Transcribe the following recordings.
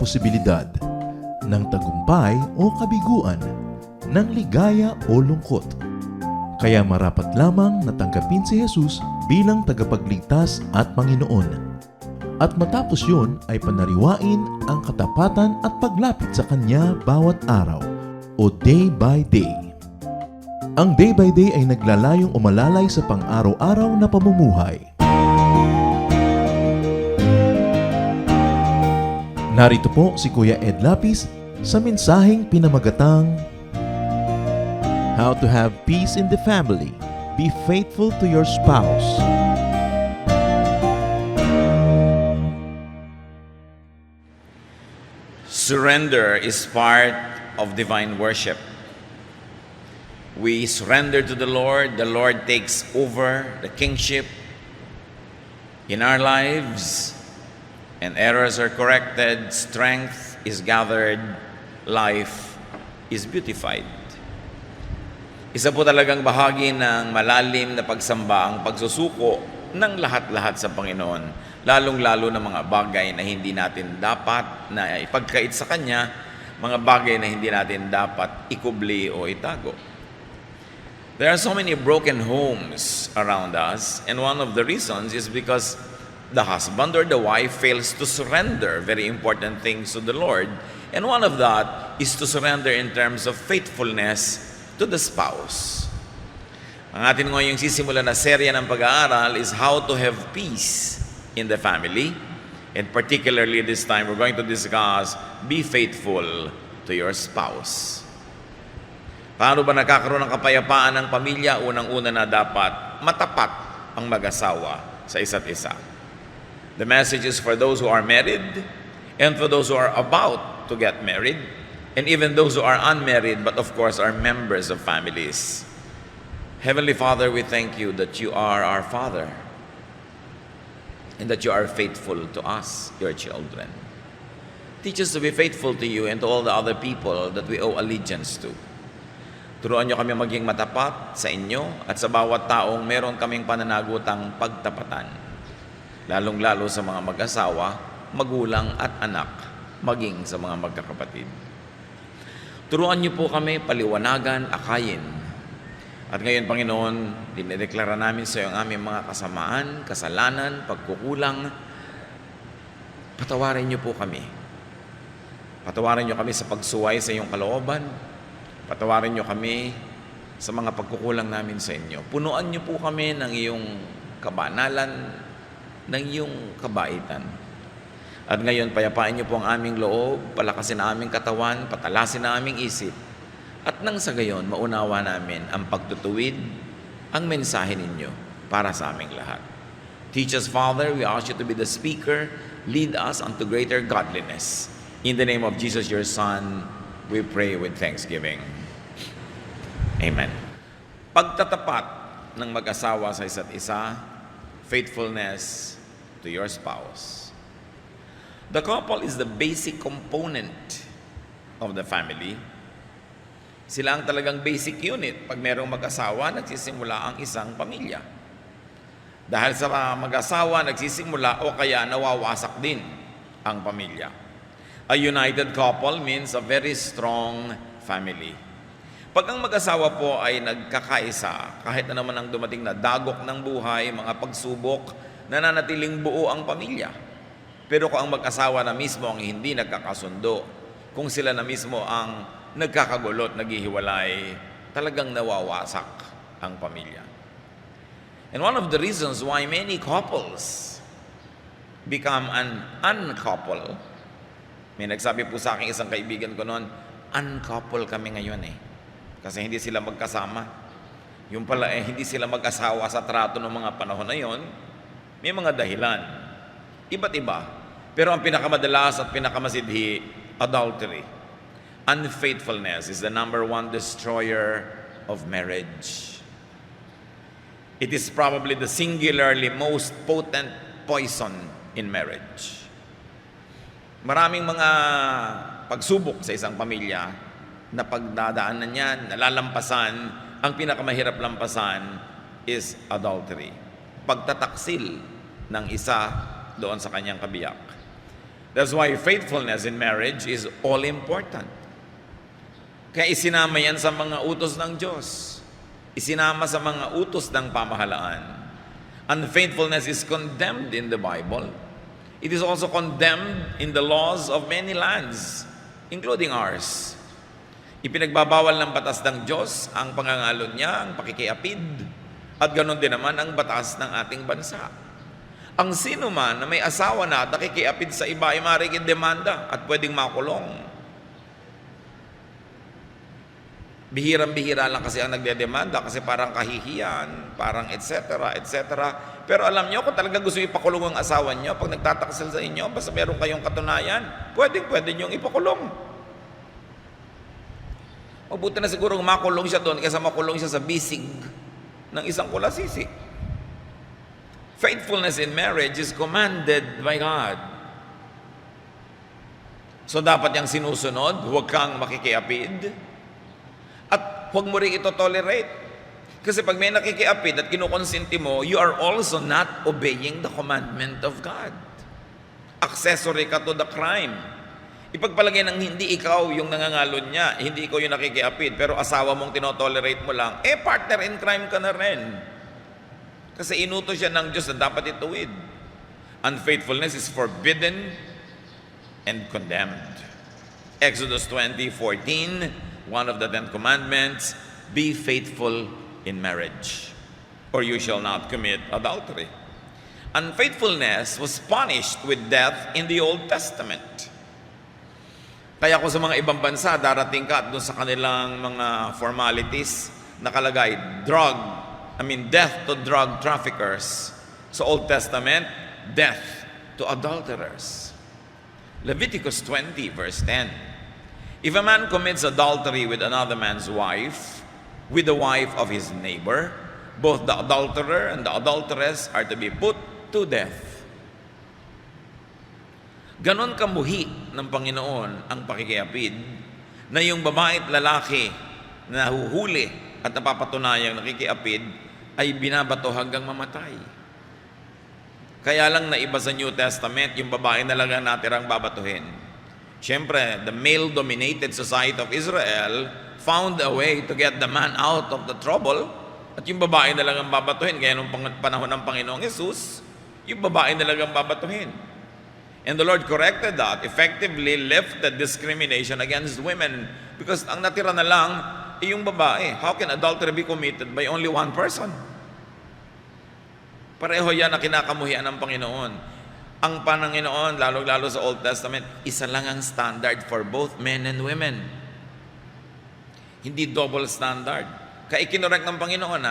posibilidad ng tagumpay o kabiguan, ng ligaya o lungkot. Kaya marapat lamang na tanggapin si Jesus bilang tagapagligtas at Panginoon. At matapos yun ay panariwain ang katapatan at paglapit sa Kanya bawat araw o day by day. Ang day by day ay naglalayong umalalay sa pang-araw-araw na pamumuhay. Narito po si Kuya Ed Lapis sa mensaheng pinamagatang How to have peace in the family. Be faithful to your spouse. Surrender is part of divine worship. We surrender to the Lord takes over the kingship in our lives, and errors are corrected, strength is gathered, life is beautified. Isa po talagang bahagi ng malalim na pagsamba ang pagsusuko ng lahat-lahat sa Panginoon, lalong-lalo na mga bagay na hindi natin dapat na ipagkait sa Kanya, mga bagay na hindi natin dapat ikubli o itago. There are so many broken homes around us, and one of the reasons is because the husband or the wife fails to surrender very important things to the Lord, and one of that is to surrender in terms of faithfulness to the spouse. Ang atin ngayong sisimula na serya ng pag-aaral is how to have peace in the family, and particularly this time we're going to discuss be faithful to your spouse. Paano ba nakakaroon ng kapayapaan ng pamilya? Unang-una na dapat matapat ang mag-asawa sa isa't isa. The message is for those who are married and for those who are about to get married, and even those who are unmarried but of course are members of families. Heavenly Father, we thank you that you are our Father and that you are faithful to us, your children. Teach us to be faithful to you and to all the other people that we owe allegiance to. Turuan niyo kami maging matapat sa inyo at sa bawat taong meron kaming pananagutang pagtapatan, lalong-lalo sa mga mag-asawa, magulang at anak, maging sa mga magkakapatid. Turuan niyo po kami paliwanagan, akayin. At ngayon, Panginoon, dinedeklara namin sa iyo ang aming mga kasamaan, kasalanan, pagkukulang. Patawarin niyo po kami. Patawarin niyo kami sa pagsuway sa iyong kalooban. Patawarin niyo kami sa mga pagkukulang namin sa inyo. Punuan niyo po kami ng iyong kabanalan, ng iyong kabaitan. At ngayon, payapain niyo po ang aming loob, palakasin ang aming katawan, patalasin ang aming isip. At nang sa gayon, maunawa namin ang pagtutuwid, ang mensahe ninyo para sa aming lahat. Teach us, Father, we ask you to be the speaker, lead us unto greater godliness. In the name of Jesus, your Son, we pray with thanksgiving. Amen. Pagtatapat ng mag-asawa sa isa't isa, faithfulness to your spouse. The couple is the basic component of the family. Sila ang talagang basic unit. Pag merong mag-asawa, nagsisimula ang isang pamilya. Dahil sa mag-asawa, nagsisimula o kaya nawawasak din ang pamilya. A united couple means a very strong family. Pag ang mag-asawa po ay nagkakaisa, kahit na naman ang dumating na dagok ng buhay, mga pagsubok, nananatiling buo ang pamilya. Pero kung ang mag-asawa na mismo ang hindi nagkakasundo, kung sila na mismo ang nagkakagulot, naghihiwalay, talagang nawawasak ang pamilya. And one of the reasons why many couples become an uncouple, may nagsabi po sa akin isang kaibigan ko noon, uncouple kami ngayon kasi hindi sila magkasama. Yung pala hindi sila mag-asawa sa trato ng mga panahon na yon, may mga dahilan. Iba't iba. Pero ang pinakamadalas at pinakamasidhi, adultery. Unfaithfulness is the number one destroyer of marriage. It is probably the singularly most potent poison in marriage. Maraming mga pagsubok sa isang pamilya na pagdadaanan niyan, nalalampasan, ang pinakamahirap lampasan is adultery. Pagtataksil ng isa doon sa kanyang kabiyak. That's why faithfulness in marriage is all important. Kaya isinama yan sa mga utos ng Diyos. Isinama sa mga utos ng pamahalaan. Unfaithfulness is condemned in the Bible. It is also condemned in the laws of many lands, including ours. Ipinagbabawal ng batas ng Diyos ang pangangalon niya, ang pakikiapid, at ganoon din naman ang batas ng ating bansa. Ang sino man na may asawa na at nakikiapid sa iba ay maaaring demanda at pwedeng makulong. Bihirang-bihira lang kasi ang nagdedemanda kasi parang kahihiyan, parang etc. etc. Pero alam nyo, kung talagang gusto ipakulong ang asawa nyo, pag nagtataksel sa inyo, basta meron kayong katunayan, pwede nyo ipakulong. Mabuti na siguro makulong siya doon kaysa makulong siya sa bisig ng isang kulasisi. Faithfulness in marriage is commanded by God. So dapat yung sinusunod, huwag kang makikiapid at huwag mo rin ito tolerate. Kasi pag may nakikiapid at kinukonsinti mo, you are also not obeying the commandment of God. Accessory ka to the crime. Ipagpalagay ng hindi ikaw yung nangangalon niya, hindi ikaw yung nakikiapid, pero asawa mong tinotolerate mo lang, partner in crime ka na rin. Kasi inutos siya ng Diyos na dapat ituwid. Unfaithfulness is forbidden and condemned. Exodus 20:14, one of the 10 commandments, be faithful in marriage, or you shall not commit adultery. Unfaithfulness was punished with death in the Old Testament. Kaya kung sa mga ibang bansa, darating ka at doon sa kanilang mga formalities, nakalagay, death to drug traffickers. Sa Old Testament, death to adulterers. Leviticus 20 verse 10. If a man commits adultery with another man's wife, with the wife of his neighbor, both the adulterer and the adulteress are to be put to death. Ganon kamuhi ng Panginoon ang pakikiapid na yung babae at lalaki na nahuhuli at napapatunayang nakikiapid ay binabato hanggang mamatay. Kaya lang naiba sa New Testament, yung babae na lang ang natirang babatuhin. Siyempre, the male-dominated society of Israel found a way to get the man out of the trouble at yung babae na lang ang babatuhin. Kaya nung panahon ng Panginoong Jesus, yung babae na lang ang babatuhin. And the Lord corrected that, effectively lifted discrimination against women because ang natira na lang yung babae. How can adultery be committed by only one person? Pareho yan na kinakamuhian ng Panginoon. Ang Panginoon, lalo-lalo sa Old Testament, isa lang ang standard for both men and women. Hindi double standard. Kaya ikinorek ng Panginoon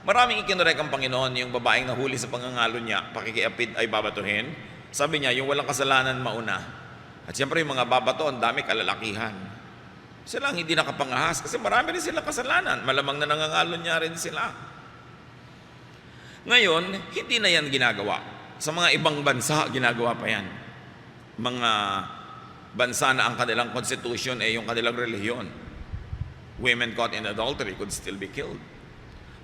Maraming ikinorek ang Panginoon yung babaeng nahuli sa pangangalo niya, pakikiapid ay babatuhin. Sabi niya, yung walang kasalanan mauna. At siyempre yung mga babato, ang dami kalalakihan. Sila ang hindi nakapangahas kasi marami rin sila kasalanan. Malamang na nangangalon niya rin sila. Ngayon, hindi na yan ginagawa. Sa mga ibang bansa, ginagawa pa yan. Mga bansa na ang kanilang constitution ay yung kanilang relihiyon. Women caught in adultery could still be killed.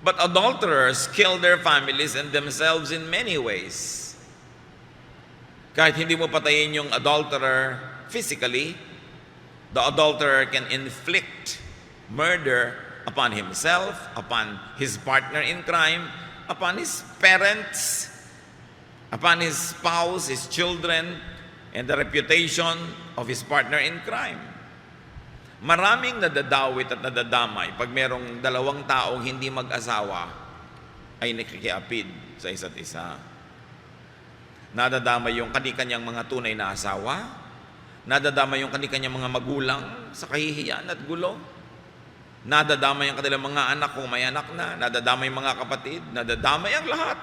But adulterers kill their families and themselves in many ways. Kahit hindi mo patayin yung adulterer physically, the adulterer can inflict murder upon himself, upon his partner in crime, upon his parents, upon his spouse, his children, and the reputation of his partner in crime. Maraming nadadawit at nadadamay pag merong dalawang taong hindi mag-asawa ay nakikiapid sa isa't isa. Nadadamay yung kani-kanyang mga tunay na asawa, nadadamay yung kani-kanyang mga magulang sa kahihiyan at gulo, nadadamay ang kanilang mga anak kung may anak na, nadadamay mga kapatid, nadadamay ang lahat.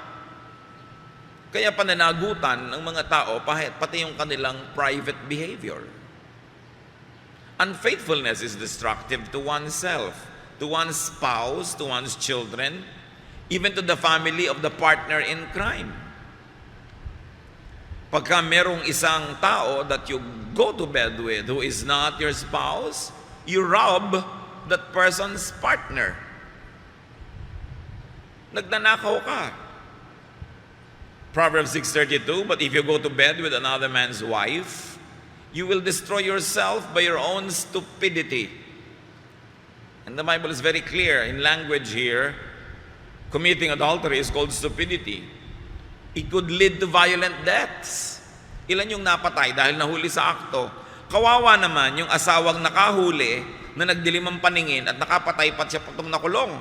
Kaya pananagutan ng mga tao pati yung kanilang private behavior. Unfaithfulness is destructive to oneself, to one's spouse, to one's children, even to the family of the partner in crime. Pagka merong isang tao that you go to bed with who is not your spouse, you rob that person's partner. Nagnanakaw ka. Proverbs 6:32, but if you go to bed with another man's wife, you will destroy yourself by your own stupidity. And the Bible is very clear in language here. Committing adultery is called stupidity. It could lead to violent deaths. Ilan yung napatay dahil nahuli sa akto? Kawawa naman yung asawang nakahuli na nagdilim ang paningin at nakapatay pa siya patong nakulong.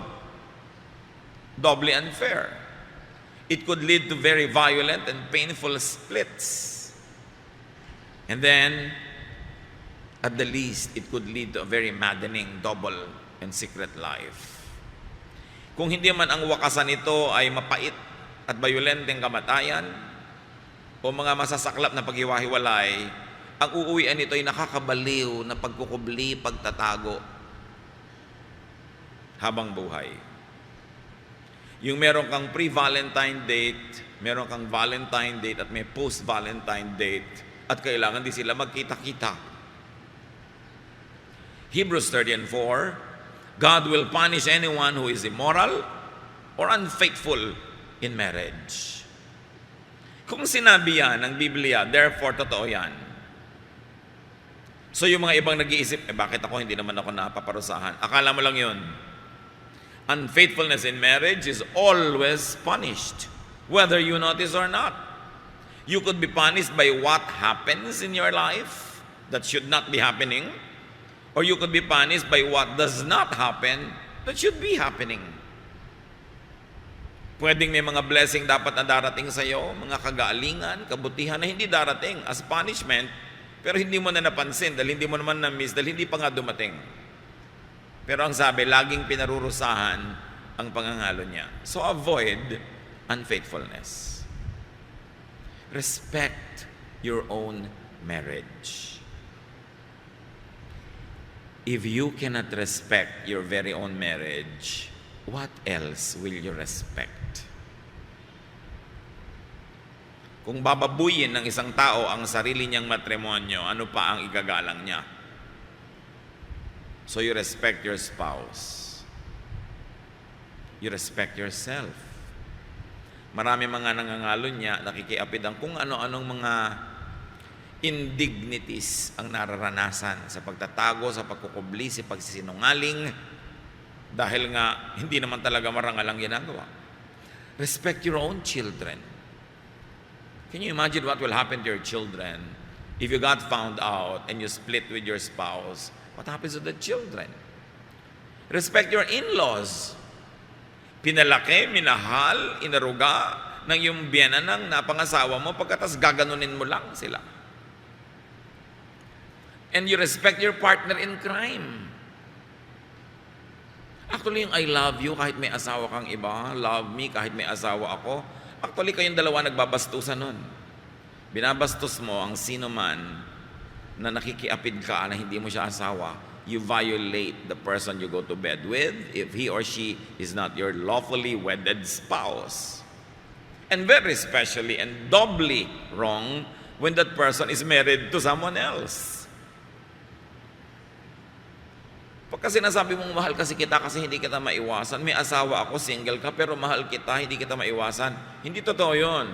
Doubly unfair. It could lead to very violent and painful splits. And then, at the least, it could lead to a very maddening double and secret life. Kung hindi man ang wakasan nito ay mapait at bayolenteng kamatayan o mga masasaklap na paghiwa-hiwalay, ang uuwian nito ay nakakabaliw na pagkukubli, pagtatago habang buhay. Yung meron kang pre-Valentine date, meron kang Valentine date at may post-Valentine date at kailangan di sila magkita-kita. Hebrews 13:4, God will punish anyone who is immoral or unfaithful in marriage. Kung sinabi yan ng Biblia, therefore totoo yan. So yung mga ibang nag-iisip, bakit ako hindi naman ako napaparusahan? Akala mo lang yun. Unfaithfulness in marriage is always punished, whether you notice or not. You could be punished by what happens in your life that should not be happening, or you could be punished by what does not happen that should be happening. Pwedeng may mga blessing dapat na darating sa iyo, mga kagalingan, kabutihan na hindi darating as punishment, pero hindi mo na napansin dahil hindi mo naman na-miss, dahil hindi pa nga dumating. Pero ang sabi, laging pinarurusahan ang pangangalo niya. So avoid unfaithfulness. Respect your own marriage. If you cannot respect your very own marriage, what else will you respect? Kung bababuyin ng isang tao ang sarili niyang matrimonyo, ano pa ang igagalang niya? So you respect your spouse. You respect yourself. Marami mga nangangalo niya, nakikiapid ang kung ano-anong mga indignities ang nararanasan sa pagtatago, sa pagkukubli, sa pagsisinungaling, dahil nga hindi naman talaga marangal ang ginagawa. Respect your own children. Can you imagine what will happen to your children if you got found out and you split with your spouse? What happens to the children? Respect your in-laws. Pinalaki, minahal, inaruga ng yung biyenan ng napangasawa mo pagkatas gaganunin mo lang sila. And you respect your partner in crime. Actually, yung I love you kahit may asawa kang iba, love me kahit may asawa ako, actually kayong dalawa nagbabastusan nun. Binabastos mo ang sino man na nakikiapid ka na hindi mo siya asawa, you violate the person you go to bed with if he or she is not your lawfully wedded spouse. And very especially and doubly wrong when that person is married to someone else. Pagka sinasabi mong mahal kasi kita kasi hindi kita maiwasan, may asawa ako, single ka, pero mahal kita, hindi kita maiwasan. Hindi totoo yun.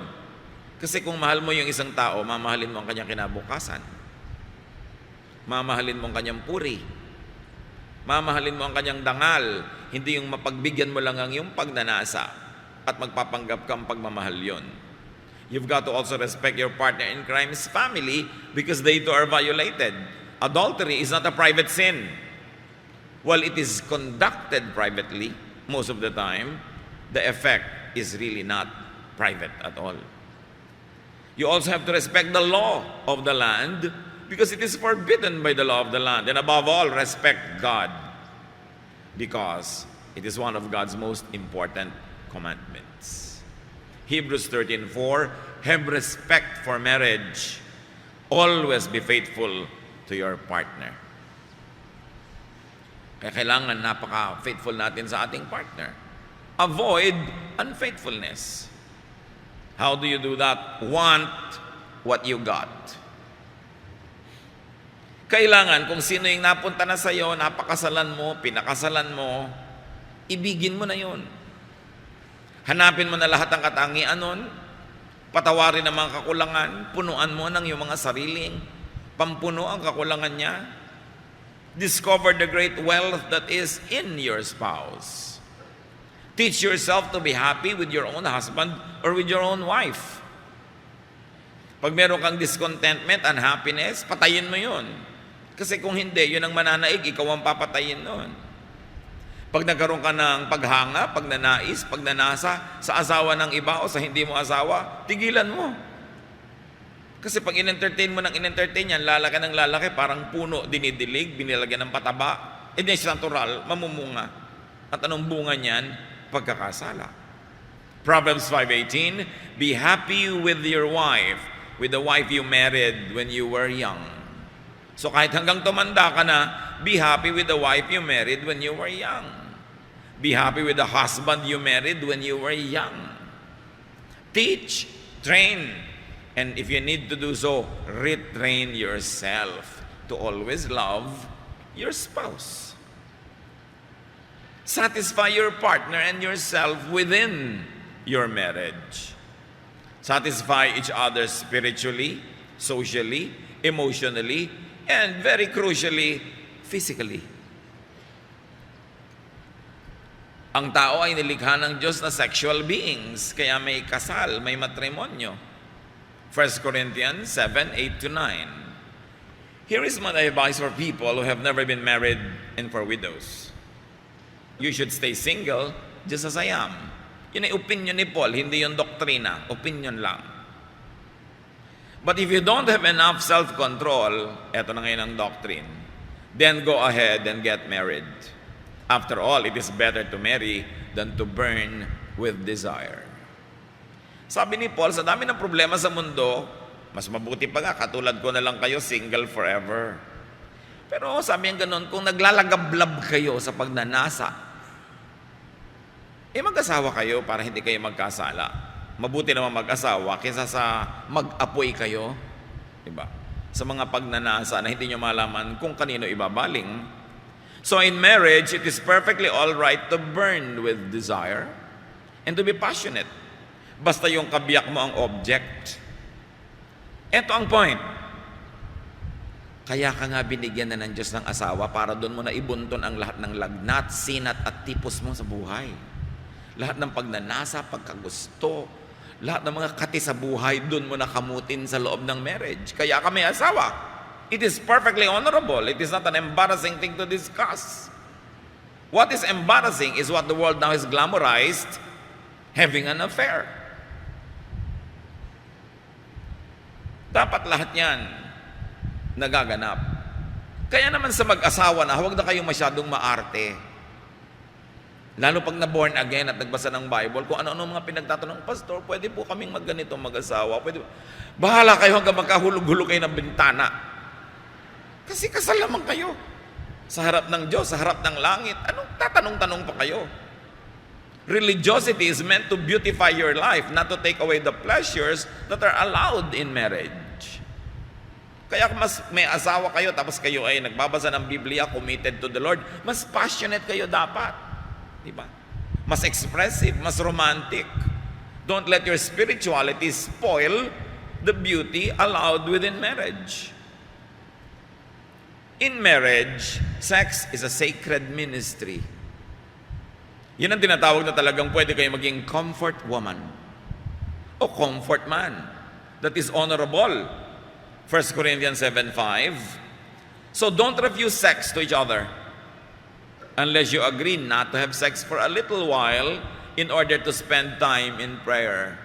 Kasi kung mahal mo yung isang tao, mamahalin mo ang kanyang kinabukasan. Mamahalin mo ang kanyang puri. Mamahalin mo ang kanyang dangal. Hindi yung mapagbigyan mo lang ang yung pagnanasa at magpapanggap kang pagmamahal yon. You've got to also respect your partner in crime's family because they too are violated. Adultery is not a private sin. While it is conducted privately, most of the time, the effect is really not private at all. You also have to respect the law of the land because it is forbidden by the law of the land. And above all, respect God because it is one of God's most important commandments. Hebrews 13:4, have respect for marriage. Always be faithful to your partner. Kaya kailangan napaka-faithful natin sa ating partner. Avoid unfaithfulness. How do you do that? Want what you got. Kailangan kung sino yung napunta na sa'yo, napakasalan mo, pinakasalan mo, ibigin mo na yun. Hanapin mo na lahat ng katangian nun, Patawarin ang mga kakulangan, punuan mo ng iyong mga sariling pampuno ang kakulangan niya. Discover the great wealth that is in your spouse. Teach yourself to be happy with your own husband or with your own wife. Pag meron kang discontentment, unhappiness, patayin mo yun. Kasi kung hindi, yun ang mananaig, ikaw ang papatayin nun. Pag nagkaroon ka ng paghanga, pagnanais, pagnanasa sa asawa ng iba o sa hindi mo asawa, tigilan mo. Kasi pag in-entertain mo ng in-entertain yan, lalaki ng lalaki, parang puno, dinidilig, binilagyan ng pataba, it's natural, mamumunga. At anong bunga niyan? Pagkakasala. Proverbs 5:18, be happy with your wife, with the wife you married when you were young. So kahit hanggang tumanda ka na, be happy with the wife you married when you were young. Be happy with the husband you married when you were young. Teach, train, and if you need to do so, retrain yourself to always love your spouse. Satisfy your partner and yourself within your marriage. Satisfy each other spiritually, socially, emotionally, and very crucially, physically. Ang tao ay nilikha ng Diyos na sexual beings, kaya may kasal, may matrimonyo. 1 Corinthians 7:8-9. Here is my advice for people who have never been married and for widows. You should stay single just as I am. Yun ay opinion ni Paul, hindi yung doktrina. Opinion lang. But if you don't have enough self-control, eto na ngayon ang doctrine, then go ahead and get married. After all, it is better to marry than to burn with desire. Sabi ni Paul, sa dami ng problema sa mundo, mas mabuti pa nga, katulad ko na lang kayo, single forever. Pero sabi niya ganun, kung naglalagablab kayo sa pagnanasa, mag-asawa kayo para hindi kayo magkasala. Mabuti naman mag-asawa kaysa sa mag-apoy kayo, diba? Sa mga pagnanasa na hindi nyo malaman kung kanino ibabaling. So in marriage, it is perfectly all right to burn with desire and to be passionate. Basta yung kabiyak mo ang object. Ito ang point. Kaya ka nga binigyan na ng Diyos ng asawa para doon mo na ibunton ang lahat ng lagnat, sinat at tipos mo sa buhay. Lahat ng pagnanasa, pagkagusto, lahat ng mga kati sa buhay, doon mo nakamutin sa loob ng marriage. Kaya ka may asawa. It is perfectly honorable. It is not an embarrassing thing to discuss. What is embarrassing is what the world now has glamorized, having an affair. Dapat lahat yan nagaganap. Kaya naman sa mag-asawa na, huwag na kayong masyadong maarte. Lalo pag na-born again at nagbasa ng Bible, kung ano-ano mga pinagtatanong, Pastor, pwede po kaming magganito mag-asawa. Pwede po. Bahala kayo hanggang magkahulog-hulog kayo ng bintana. Kasi kasal naman kayo. Sa harap ng Diyos, sa harap ng langit. Anong tatanong-tanong pa kayo? Religiosity is meant to beautify your life, not to take away the pleasures that are allowed in marriage. Kaya kung mas may asawa kayo, tapos kayo ay nagbabasa ng Biblia, committed to the Lord, mas passionate kayo dapat. Diba? Mas expressive, mas romantic. Don't let your spirituality spoil the beauty allowed within marriage. In marriage, sex is a sacred ministry. Yan ang tinatawag na talagang pwede kayo maging comfort woman o comfort man. That is honorable. 1 Corinthians 7:5. So don't refuse sex to each other unless you agree not to have sex for a little while in order to spend time in prayer.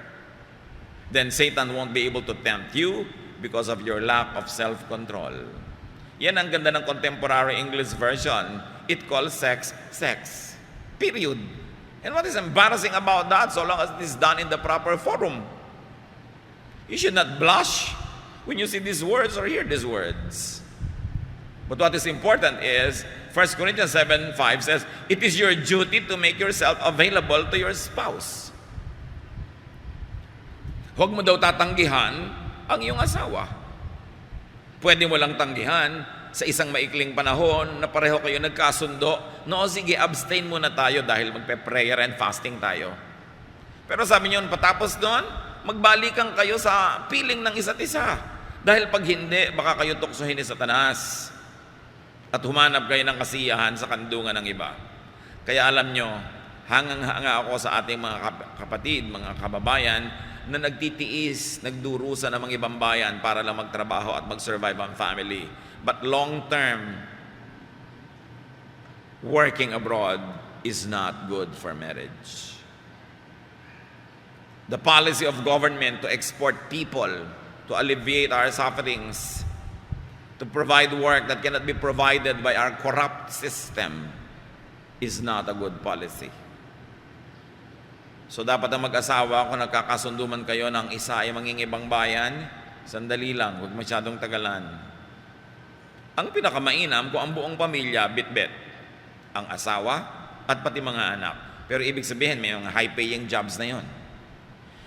Then Satan won't be able to tempt you because of your lack of self-control. Yan ang ganda ng contemporary English version. It calls sex, sex. Period. And what is embarrassing about that, so long as it is done in the proper forum? You should not blush when you see these words or hear these words. But what is important is, 1 Corinthians 7:5 says, it is your duty to make yourself available to your spouse. Huwag mo daw tatanggihan ang iyong asawa. Pwede mo lang tanggihan sa isang maikling panahon na pareho kayo nagkasundo, no, sige, abstain muna tayo dahil magpe-prayer and fasting tayo. Pero sabi niyo, patapos doon, magbalikan kayo sa piling ng isa't isa. Dahil pag hindi, baka kayo tuksohin ni Satanas at humanap kayo ng kasiyahan sa kandungan ng iba. Kaya alam nyo, hangang-hanga ako sa ating mga kapatid, mga kababayan, na nagtitiis, nagdurusa ng mga ibang bayan para lang magtrabaho at mag-survive ang family. But long-term, working abroad is not good for marriage. The policy of government to export people, to alleviate our sufferings, to provide work that cannot be provided by our corrupt system is not a good policy. So dapat ang mag-asawa, kung nagkakasundo man kayo ng isa ay mangingibang bayan, sandali lang, huwag masyadong tagalan. Ang pinakamainam kung ang buong pamilya bit-bit, ang asawa at pati mga anak. Pero ibig sabihin, may mga high-paying jobs na yon.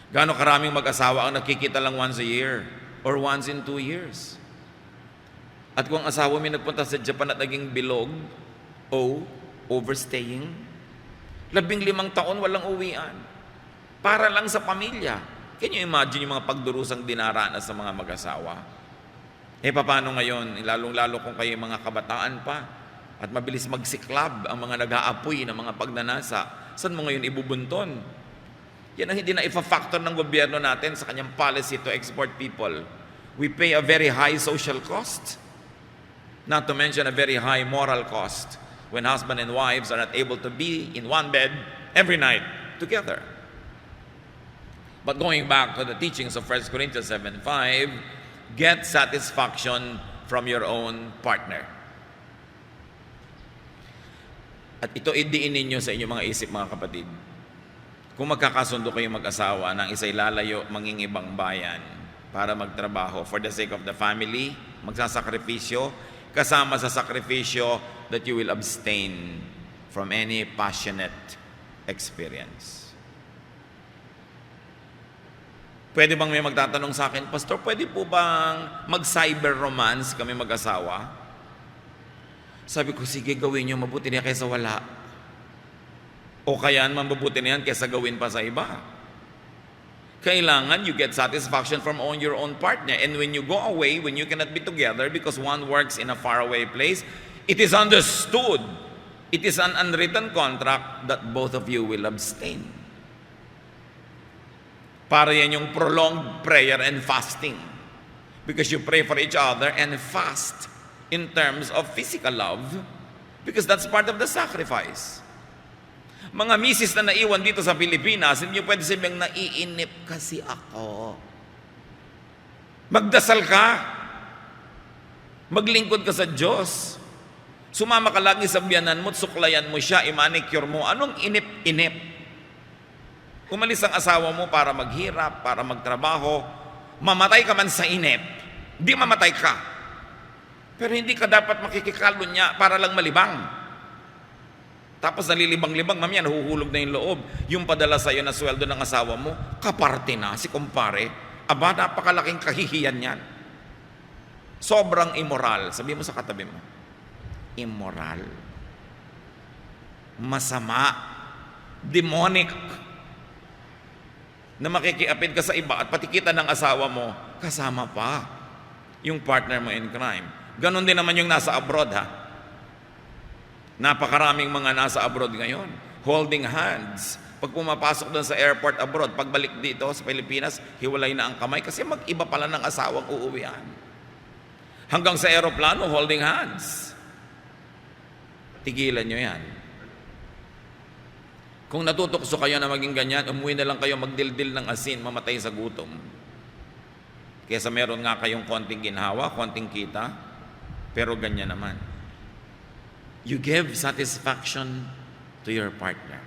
Gaano karaming mag-asawa ang nakikita lang once a year or once in 2 years? At kung ang asawa may nagpunta sa Japan at naging bilog o overstaying, 15 taon walang uwian. Para lang sa pamilya. Can you imagine yung mga pagdurusang dinaranas sa mga mag-asawa? Paano ngayon? Lalong-lalo kung kayo mga kabataan pa at mabilis magsiklab ang mga nag-aapoy ng mga pagnanasa. Saan mo ngayon ibubunton? Yan ang hindi na ifa-factor ng gobyerno natin sa kanyang policy to export people. We pay a very high social cost, not to mention a very high moral cost, when husband and wives are not able to be in one bed every night together. But going back to the teachings of 1 Corinthians 7:5, get satisfaction from your own partner. At ito idiin ninyo sa inyong mga isip, mga kapatid. Kung magkakasundo kayong mag-asawa ng isa'y lalayo mangingibang bayan para magtrabaho for the sake of the family, magsasakripisyo, kasama sa sakripisyo that you will abstain from any passionate experience. Pwede bang may magtatanong sa akin, Pastor, pwede po bang mag-cyber romance kami mag-asawa? Sabi ko, sige, gawin nyo, mabuti niya kaysa wala. O kaya mabuti na yan kaysa gawin pa sa iba. Kailangan you get satisfaction from your own partner. And when you go away, when you cannot be together because one works in a faraway place, it is understood, it is an unwritten contract that both of you will abstain. Para yan yung prolonged prayer and fasting. Because you pray for each other and fast in terms of physical love. Because that's part of the sacrifice. Mga misis na naiwan dito sa Pilipinas, hindi nyo pwede sabihin, naiinip kasi ako. Magdasal ka. Maglingkod ka sa Diyos. Sumama ka lagi sa biyanan mo, suklayan mo siya, i-manicure mo. Anong inip-inip? Umalis ang asawa mo para maghirap, para magtrabaho, mamatay ka man sa inip, di mamatay ka. Pero hindi ka dapat makikikalo niya para lang malibang. Tapos nalilibang-libang, mamaya nahuhulog na yung loob. Yung padala sa'yo na sweldo ng asawa mo, kaparte na, si kumpare. Aba, napakalaking kahihiyan yan. Sobrang immoral. Sabi mo sa katabi mo, immoral. Masama. Demonic. Na makikiapid ka sa iba at patikita ng asawa mo, kasama pa yung partner mo in crime. Ganon din naman yung nasa abroad, ha? Napakaraming mga nasa abroad ngayon, holding hands. Pag pumapasok doon sa airport abroad, pagbalik dito sa Pilipinas, hiwalay na ang kamay kasi mag-iba pala ng asawang uuwian. Hanggang sa aeroplano, holding hands. Tigilan nyo yan. Kung natutokso kayo na maging ganyan, umuwi na lang kayo magdildil ng asin, mamatay sa gutom. Kesa meron nga kayong konting ginhawa, konting kita, pero ganyan naman. You give satisfaction to your partner.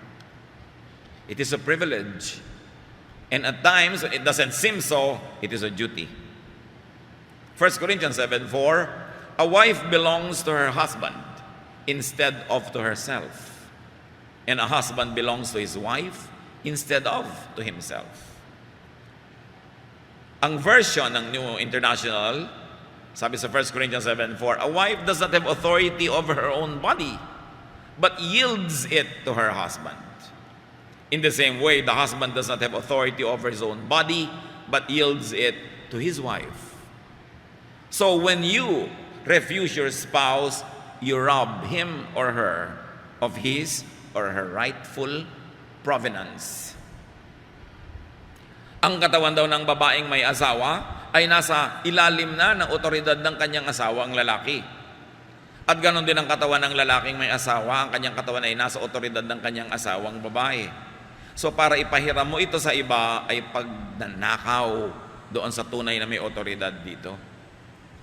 It is a privilege. And at times, when it doesn't seem so, it is a duty. 1 Corinthians 7:4, a wife belongs to her husband instead of to herself. And a husband belongs to his wife instead of to himself. Ang version ng New International, sabi sa 1 Corinthians 7:4, a wife does not have authority over her own body, but yields it to her husband. In the same way, the husband does not have authority over his own body, but yields it to his wife. So when you refuse your spouse, you rob him or her of his or her rightful provenance. Ang katawan daw ng babaeng may asawa ay nasa ilalim na ng otoridad ng kanyang asawa, ang lalaki. At ganon din ang katawan ng lalaking may asawa, ang kanyang katawan ay nasa otoridad ng kanyang asawang babae. So para ipahiram mo ito sa iba ay pagnanakaw doon sa tunay na may otoridad dito.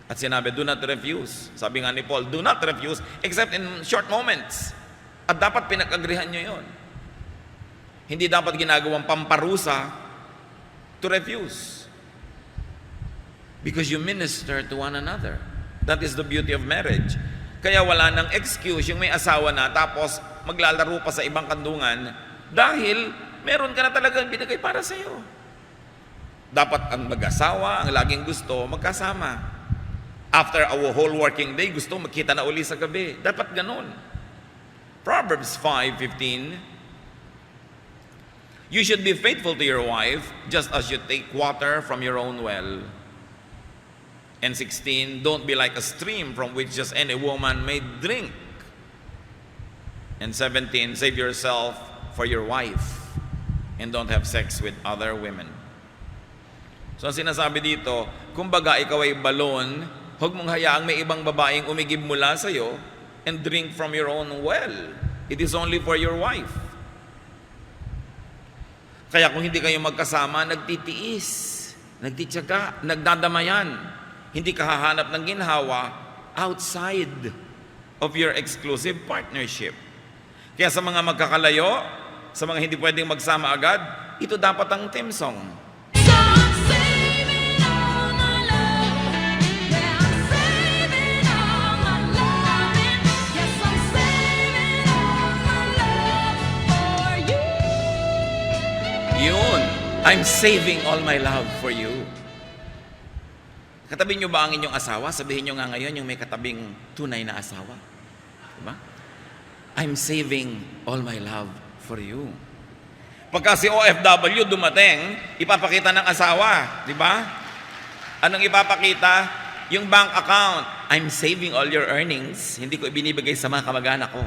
At sinabi, do not refuse. Sabi nga ni Paul, do not refuse except in short moments. At dapat pinag-agrihan nyo yon. Hindi dapat ginagawang pamparusa to refuse. Because you minister to one another. That is the beauty of marriage. Kaya wala nang excuse yung may asawa na tapos maglalaro pa sa ibang kandungan dahil meron ka na talagang binigay para sa iyo. Dapat ang mag-asawa, ang laging gusto, magkasama. After a whole working day, gusto magkita na uli sa gabi. Dapat ganun. Proverbs 5:15, you should be faithful to your wife just as you take water from your own well. And 16, don't be like a stream from which just any woman may drink. And 17, save yourself for your wife and don't have sex with other women. So ang sinasabi dito, kumbaga ikaw ay balon, huwag mong hayaang may ibang babaeng umigib mula sa iyo and drink from your own well. It is only for your wife. Kaya kung hindi kayo magkasama, nagtitiis, nagtitiyaga, nagdadamayan. Hindi ka hahanap ng ginhawa outside of your exclusive partnership. Kaya sa mga magkakalayo, sa mga hindi pwedeng magsama agad, ito dapat ang theme song. Yun, I'm saving all my love for you. Katabi nyo ba ang inyong asawa? Sabihin nyo nga ngayon yung may katabing tunay na asawa. Diba? I'm saving all my love for you. Pagka si OFW dumating, ipapakita ng asawa. Diba? Anong ipapakita? Yung bank account. I'm saving all your earnings. Hindi ko ibinibigay sa mga kamag-anak ko.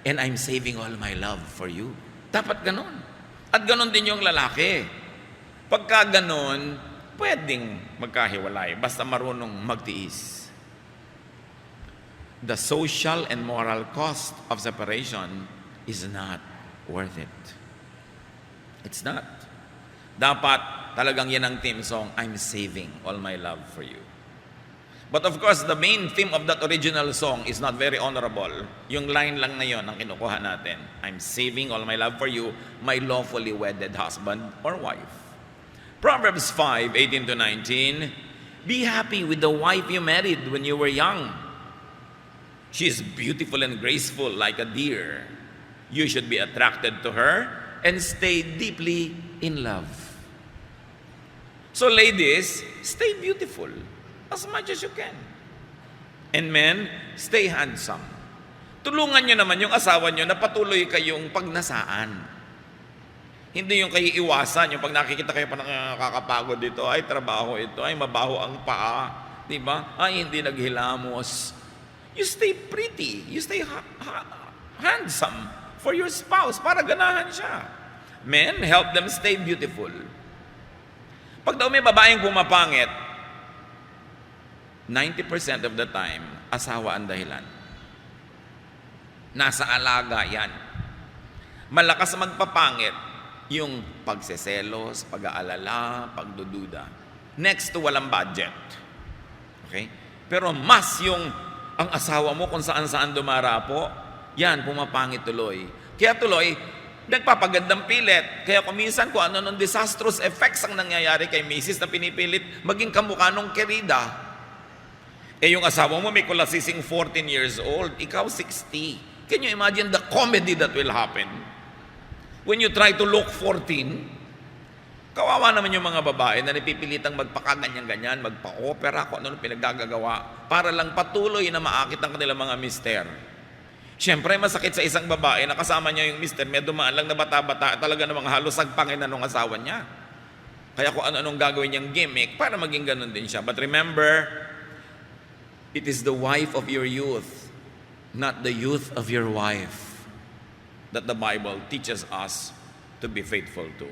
And I'm saving all my love for you. Dapat ganon. At ganon din yung lalaki. Pagka ganon, pwedeng magkahiwalay basta marunong magtiis. The social and moral cost of separation is not worth it. It's not. Dapat talagang yan ang theme song, I'm saving all my love for you. But of course, the main theme of that original song is not very honorable. Yung line lang na yun ang kinukuha natin. I'm saving all my love for you, my lawfully wedded husband or wife. Proverbs 5:18-19, be happy with the wife you married when you were young. She is beautiful and graceful like a deer. You should be attracted to her and stay deeply in love. So ladies, stay beautiful as much as you can. And men, stay handsome. Tulungan nyo naman yung asawa nyo na patuloy kayong pagnasaan. Hindi yung kayo iwasan, yung pag nakikita kayo pa nakakapagod dito, ay trabaho ito, ay mabaho ang paa, di ba? Ay hindi naghilamos. You stay pretty, you stay handsome for your spouse para ganahan siya. Men, help them stay beautiful. Pag daw may babaeng pumapangit, 90% of the time, asawa ang dahilan. Nasa alaga yan. Malakas magpapangit, yung pagseselos, pag-aalala, pagdududa. Next to walang budget. Okay? Pero mas yung ang asawa mo kung saan-saan dumarapo, yan, pumapangit tuloy. Kaya tuloy, nagpapagandang pilit. Kaya kung minsan kung ano nung disastrous effects ang nangyayari kay Mrs. na pinipilit, maging kamukha nung kerida. Eh yung asawa mo may kulasising 14 years old, ikaw 60. Can you imagine the comedy that will happen? When you try to look 14, kawawa naman yung mga babae na napipilitang magpakaganyan-ganyan, magpa-opera, kung ano pinagagagawa, para lang patuloy na maakit ang kanilang mga mister. Siyempre, masakit sa isang babae na kasama niya yung mister, may dumaan lang na bata-bata, talaga namang halos sagpangin na nung asawa niya. Kaya kung ano-anong gagawin niyang gimmick para maging ganun din siya. But remember, it is the wife of your youth, not the youth of your wife, that the Bible teaches us to be faithful to.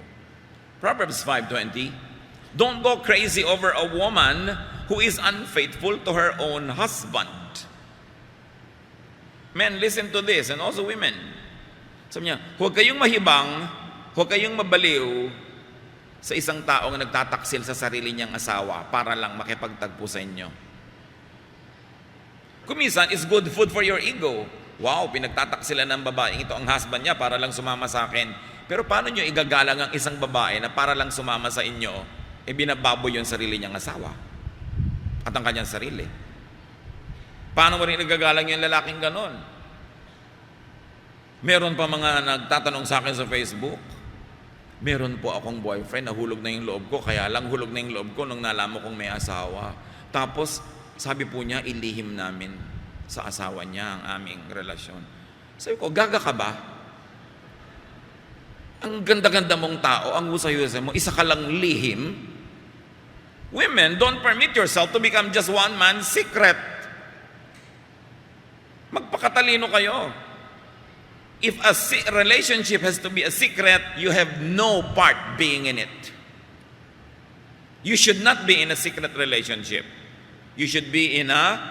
Proverbs 5:20, don't go crazy over a woman who is unfaithful to her own husband. Men, listen to this, and also women. Sabi niya, huwag kayong mahibang, huwag kayong mabaliw sa isang taong nagtataksil sa sarili niyang asawa para lang makipagtagpo sa inyo. Kuminsan, it's good food for your ego. Wow, pinagtataksilan ng babaeng ito ang husband niya para lang sumama sa akin. Pero paano niyo igagalang ang isang babae na para lang sumama sa inyo, binababoy yung sarili niyang asawa at ang kanyang sarili? Paano mo rin igagalang yung lalaking ganon? Meron pa mga nagtatanong sa akin sa Facebook, meron po akong boyfriend, nahulog na yung loob ko, kaya lang hulog na yung loob ko nung nalaman kong may asawa. Tapos, sabi po niya, ilihim namin sa asawa niya ang aming relasyon. Sabi ko, gaga ka ba? Ang ganda-ganda mong tao, ang husay-husay mo, isa ka lang lihim. Women, don't permit yourself to become just one man's secret. Magpakatalino kayo. If a relationship has to be a secret, you have no part being in it. You should not be in a secret relationship. You should be in a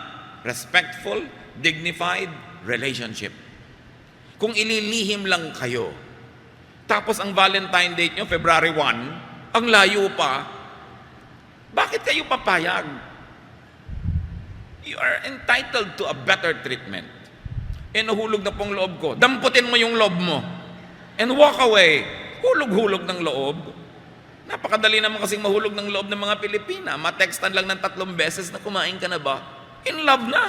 respectful, dignified relationship. Kung ililihim lang kayo, tapos ang Valentine date nyo, February 1, ang layo pa, bakit kayo papayag? You are entitled to a better treatment. Nahulog na pong loob ko. Damputin mo yung loob mo. And walk away. Hulog-hulog ng loob. Napakadali naman kasing mahulog ng loob ng mga Pilipina. Matextan lang ng 3 beses na kumain ka na ba? In love na.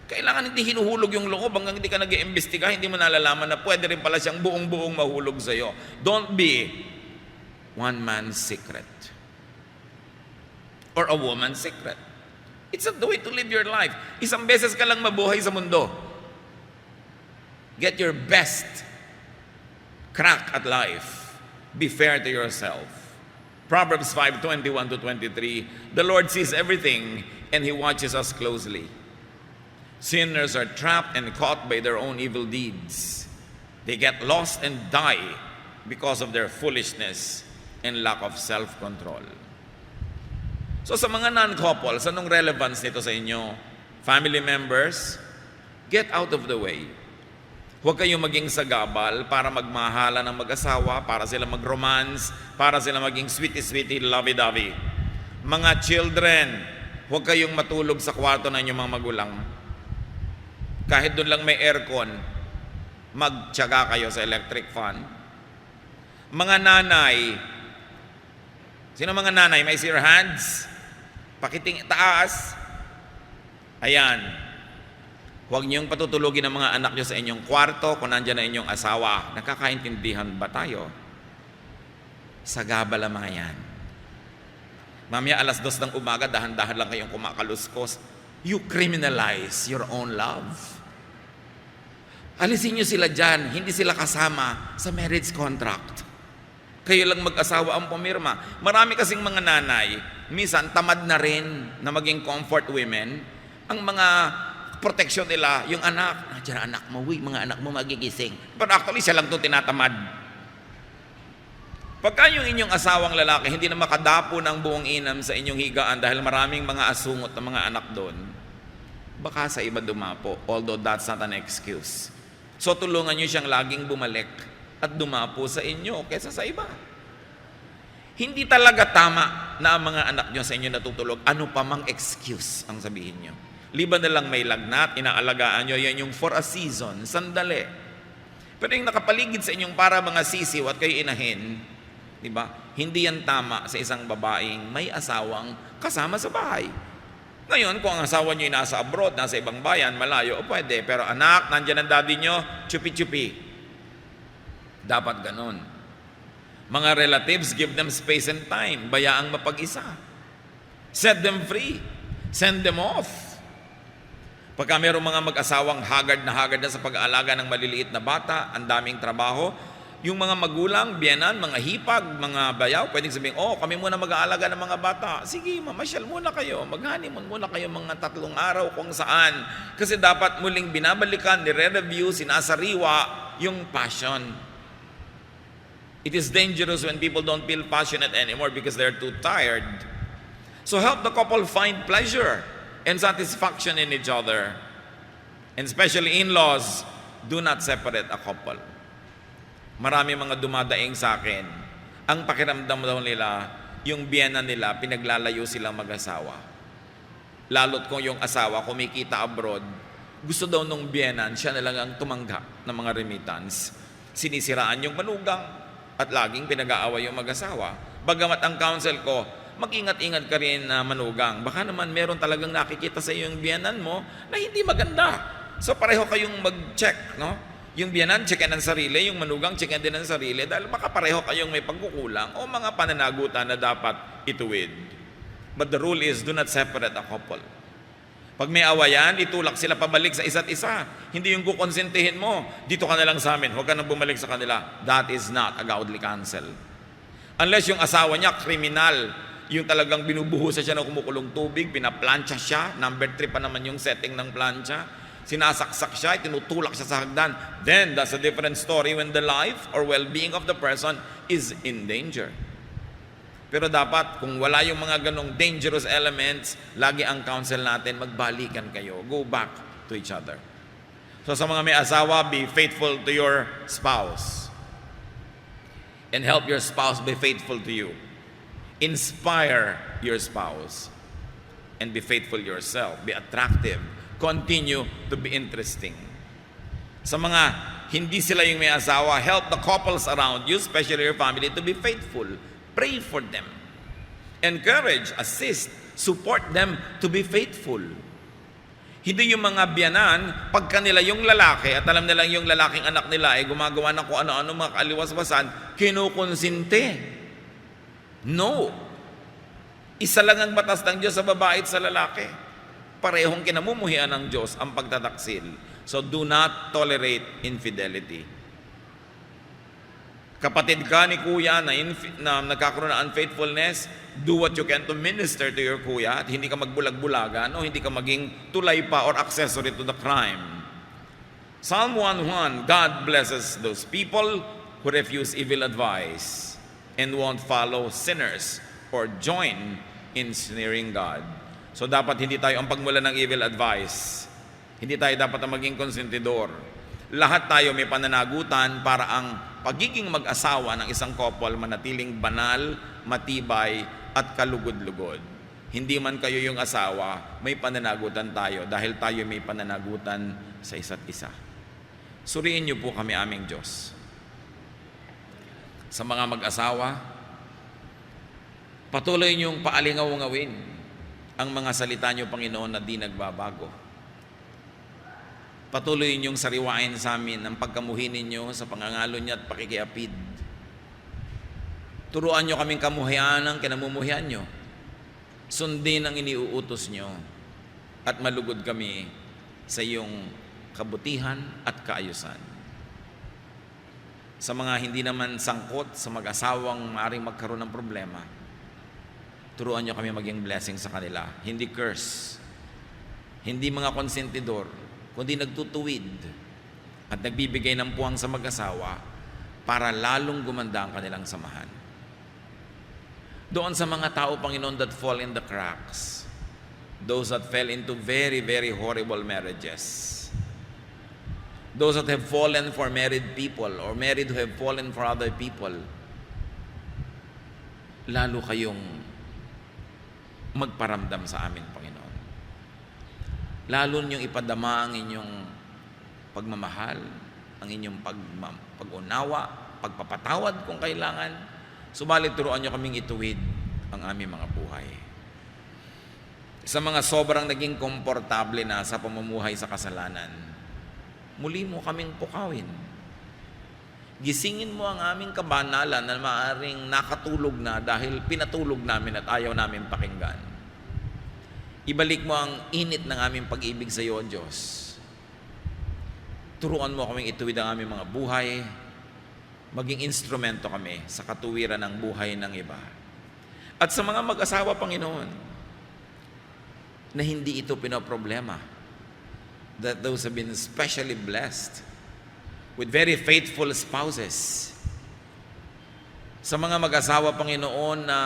Kailangan hindi hinuhulog yung loob hanggang hindi ka nag-iimbestiga, hindi mo nalalaman na pwede rin pala siyang buong-buong mahulog sa'yo. Don't be one man's secret. Or a woman's secret. It's not the way to live your life. Isang beses ka lang mabuhay sa mundo. Get your best crack at life. Be fair to yourself. Proverbs 5:21-23, the Lord sees everything and He watches us closely. Sinners are trapped and caught by their own evil deeds. They get lost and die because of their foolishness and lack of self-control. So sa mga non-couples, anong relevance nito sa inyo? Family members, get out of the way. Huwag kayong maging sagabal para magmahala ng mag-asawa, para sila mag-romance, para sila maging sweetie-sweetie, lovey-dovey. Mga children, huwag kayong matulog sa kwarto ng inyong mga magulang. Kahit doon lang may aircon, magtiyaga kayo sa electric fan. Mga nanay, sino mga nanay? May see your hands? Pakiting taas. Ayan. Huwag niyong patutulugin ang mga anak niyo sa inyong kwarto kung nandyan na inyong asawa. Nakakaintindihan ba tayo? Sagabal ang mga yan. Mamaya 2:00 ng umaga, dahan-dahan lang kayong kumakaluskos. You criminalize your own love. Alisin niyo sila dyan. Hindi sila kasama sa marriage contract. Kayo lang mag-asawa ang pumirma. Marami kasing mga nanay, minsan tamad na rin na maging comfort women. Ang mga protection nila, yung anak, nandiyan anak mo, mga anak mo magigising. But actually, siya lang ito tinatamad. Pagka yung inyong asawang lalaki, hindi na makadapo ng buong inam sa inyong higaan dahil maraming mga asungot ng mga anak doon, baka sa iba dumapo, although that's not an excuse. So tulungan nyo siyang laging bumalik at dumapo sa inyo kaysa sa iba. Hindi talaga tama na ang mga anak nyo sa inyo natutulog. Ano pa mang excuse ang sabihin nyo. Liban na lang may lagnat, inaalagaan nyo, yan yung for a season, sandali. Pero yung nakapaligid sa inyong para mga sisiw at kayo inahin, di ba? Hindi yan tama sa isang babaeng may asawang kasama sa bahay. Ngayon, kung ang asawa nyo ay nasa abroad, nasa ibang bayan, malayo, o pwede. Pero anak, nandyan ang daddy nyo, chupi-chupi. Dapat ganon. Mga relatives, give them space and time. Bayaang mapag-isa. Set them free. Send them off. Pagka mayroong mga mag-asawang haggard na sa pag-aalaga ng maliliit na bata, ang daming trabaho, yung mga magulang, biyenan, mga hipag, mga bayaw, pwedeng sabihin, kami muna mag-aalaga ng mga bata. Sige, mamasyal muna kayo, mag-honeymoon muna kayo mga 3 araw kung saan. Kasi dapat muling binabalikan, nire-review, sinasariwa yung passion. It is dangerous when people don't feel passionate anymore because they're too tired. So help the couple find pleasure and satisfaction in each other. And especially in-laws, do not separate a couple. Marami mga dumadaing sa akin, ang pakiramdam daw nila, yung biyena nila, pinaglalayo silang mag-asawa. Lalo't kung yung asawa kumikita abroad, gusto daw nung biyenan, siya na lang ang tumanggap ng mga remittance. Sinisiraan yung manugang at laging pinag-aaway yung mag-asawa. Bagamat ang counsel ko, mag-ingat-ingat ka rin na manugang. Baka naman meron talagang nakikita sa iyo yung biyenan mo na hindi maganda. So pareho kayong mag-check, no? Yung biyanan, checkin ang sarili, yung manugang, checkin din ang sarili dahil baka pareho kayong may pagkukulang o mga pananagutan na dapat ituwid. But the rule is, do not separate a couple. Pag may awayan, itulak sila pabalik sa isa't isa. Hindi yung kukonsentihin mo, dito ka na lang sa amin, huwag ka nang bumalik sa kanila. That is not a godly counsel. Unless yung asawa niya, kriminal, yung talagang binubuhusan siya ng kumukulong tubig, pinaplansya siya, number 3 pa naman yung setting ng plansya, sinasaksak siya, tinutulak siya sa hagdan, then that's a different story when the life or well-being of the person is in danger. Pero dapat, kung wala yung mga ganong dangerous elements, lagi ang counsel natin, magbalikan kayo. Go back to each other. So sa mga may asawa, be faithful to your spouse. And help your spouse be faithful to you. Inspire your spouse. And be faithful yourself. Be attractive. Continue to be interesting. Sa mga hindi sila yung may asawa, help the couples around you, especially your family, to be faithful. Pray for them. Encourage, assist, support them to be faithful. Hindi yung mga biyanan, pagka nila yung lalaki, at alam nilang yung lalaking anak nila ay gumagawa ng kung ano-ano mga kaliwas-wasan, kinukonsinte. No. Isa lang ang batas ng Diyos sa babae at sa lalaki. Parehong kinamumuhian ng Diyos ang pagtataksil. So do not tolerate infidelity. Kapatid ka ni kuya na nagkakaroon ng unfaithfulness, do what you can to minister to your kuya at hindi ka magbulag-bulagan o hindi ka maging tulay pa or accessory to the crime. Psalm 1:1, God blesses those people who refuse evil advice and won't follow sinners or join in sneering God. So dapat hindi tayo ang pagmula ng evil advice. Hindi tayo dapat ang maging konsentidor. Lahat tayo may pananagutan para ang pagiging mag-asawa ng isang couple manatiling banal, matibay, at kalugod-lugod. Hindi man kayo yung asawa, may pananagutan tayo dahil tayo may pananagutan sa isa't isa. Suriin niyo po kami aming Diyos. Sa mga mag-asawa, patuloy niyong paalingaw-ngawin ang mga salita niyo, Panginoon, na di nagbabago. Patuloy niyong sariwain sa amin ang pagkamuhi ninyo sa pangangalo niya at pakikiapid. Turuan niyo kaming kamuhian ang kinamumuhian niyo. Sundin ang iniuutos niyo at malugod kami sa iyong kabutihan at kaayusan. Sa mga hindi naman sangkot sa mag-asawang maaaring magkaroon ng problema, turuan niyo kami maging blessing sa kanila. Hindi curse. Hindi mga konsentidor, kundi nagtutuwid at nagbibigay ng puwang sa mag-asawa para lalong gumanda ang kanilang samahan. Doon sa mga tao, Panginoon, that fall in the cracks, those that fell into very, very horrible marriages, those that have fallen for married people or married who have fallen for other people, lalo kayong magparamdam sa amin, Panginoon. Lalo niyong ipadama ang inyong pagmamahal, ang inyong pag-unawa, pagpapatawad kung kailangan. Subalit turuan niyo kaming ituwid ang aming mga buhay. Sa mga sobrang naging komportable na sa pamumuhay sa kasalanan, muli mo kaming pukawin. Gisingin mo ang aming kabanalan na maaaring nakatulog na dahil pinatulog namin at ayaw namin pakinggan. Ibalik mo ang init ng aming pag-ibig sa iyo, O Diyos. Turuan mo kaming ituwid ang aming mga buhay, maging instrumento kami sa katuwiran ng buhay ng iba. At sa mga mag-asawa, Panginoon, na hindi ito pinoproblema, that those have been specially blessed with very faithful spouses. Sa mga mag-asawa, Panginoon, na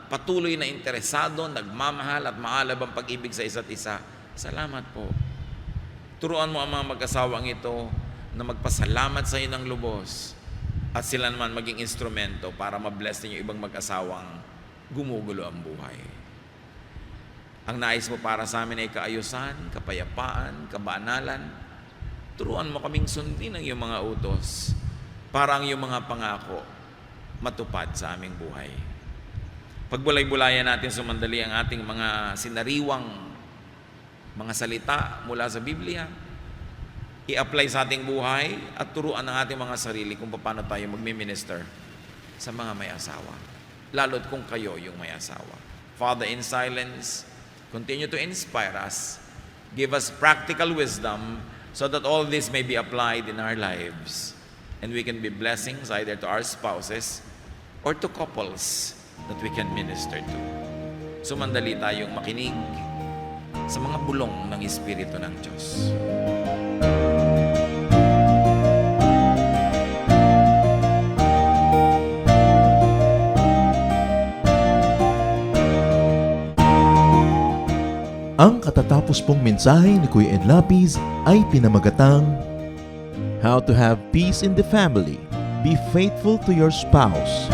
patuloy na interesado, nagmamahal at maalab ang pag-ibig sa isa't isa, salamat po. Turuan mo ang mga mag-asawang ito na magpasalamat sa iyo ng lubos at sila naman maging instrumento para mabless din yung ibang mag-asawang gumugulo ang buhay. Ang nais mo para sa amin ay kaayusan, kapayapaan, kabanalan. Turuan mo kaming sundin ang iyong mga utos para ang iyong mga pangako matupad sa aming buhay. Pagbulay-bulayan natin sumandali ang ating mga sinariwang mga salita mula sa Biblia, i-apply sa ating buhay at turuan ang ating mga sarili kung paano tayo magmi-minister sa mga may asawa, lalo't kung kayo yung may asawa. Father, in silence, continue to inspire us. Give us practical wisdom so that all this may be applied in our lives and we can be blessings either to our spouses or to couples that we can minister to. Sumandali tayong makinig sa mga bulong ng Espiritu ng Diyos. Ang katatapos pong mensahe ni Kuya Ed Lapis ay pinamagatang How to have peace in the family. Be faithful to your spouse.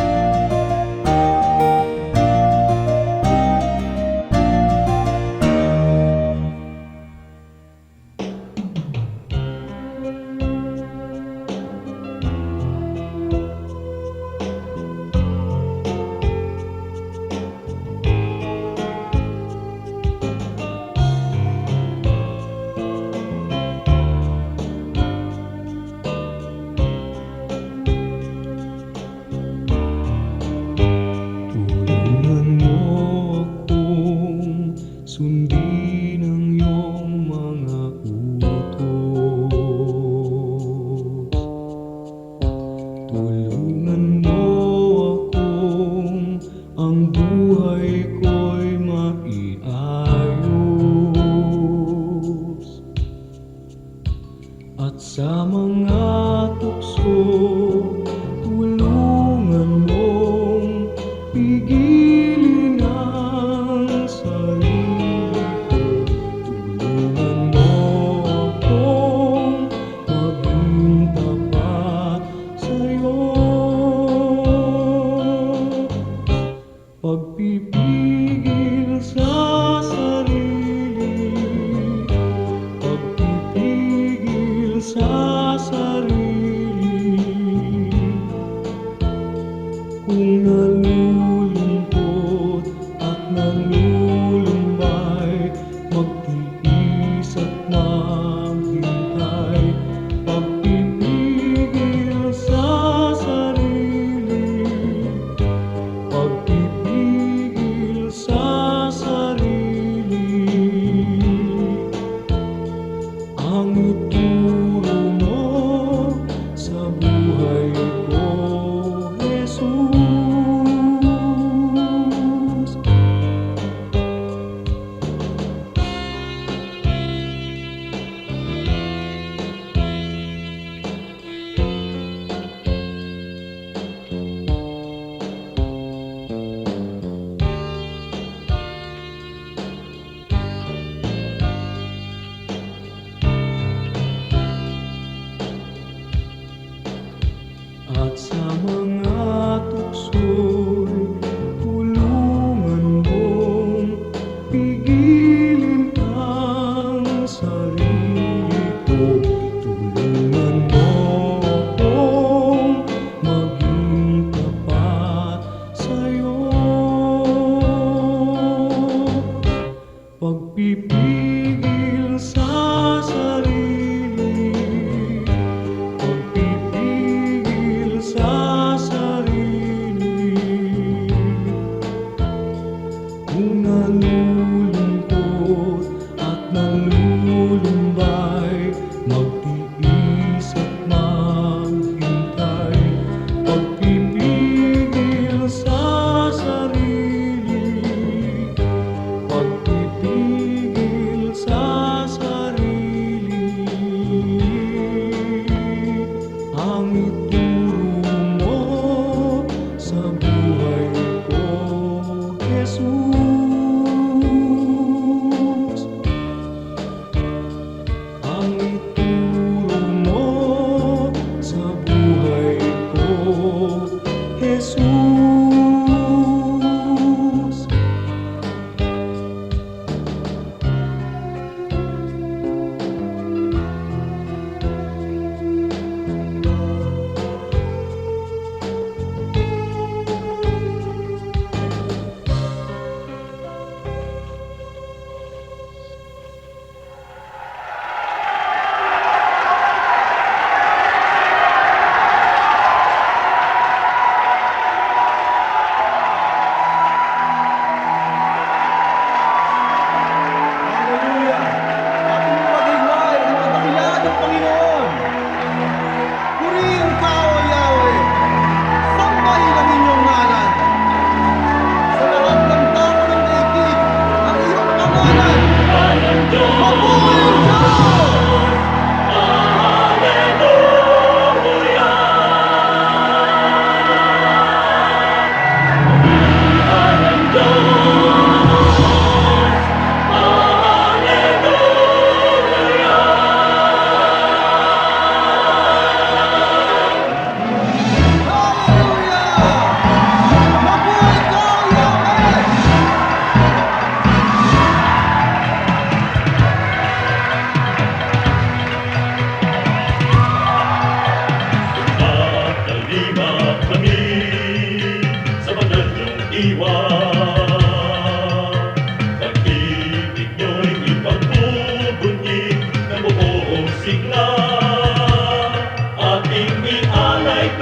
Tulungan mo akong sundin ang iyong mga utos. Tulungan mo akong ang buhay ko'y maiayos. At sa mga tukso, tulungan mong pigilin ang sarili ko. Tulungan mo akong maging tapat sa'yo. Pagpipigil sa sarili, pagpipigil sa sarili. Kung nalulungkot at nalulumbay, magtiis at maghintay. Pagpipigil sa sarili, pagpipigil sa sarili. Ang ituro mo sa buhay ko, Jesus. At sa mga tukso'y tulungan mong pigilin ang sarili ko. Tulungan mo akong maging tapat sa'yo. Pagpipigil sa sarili, pagpipigil sa sarili.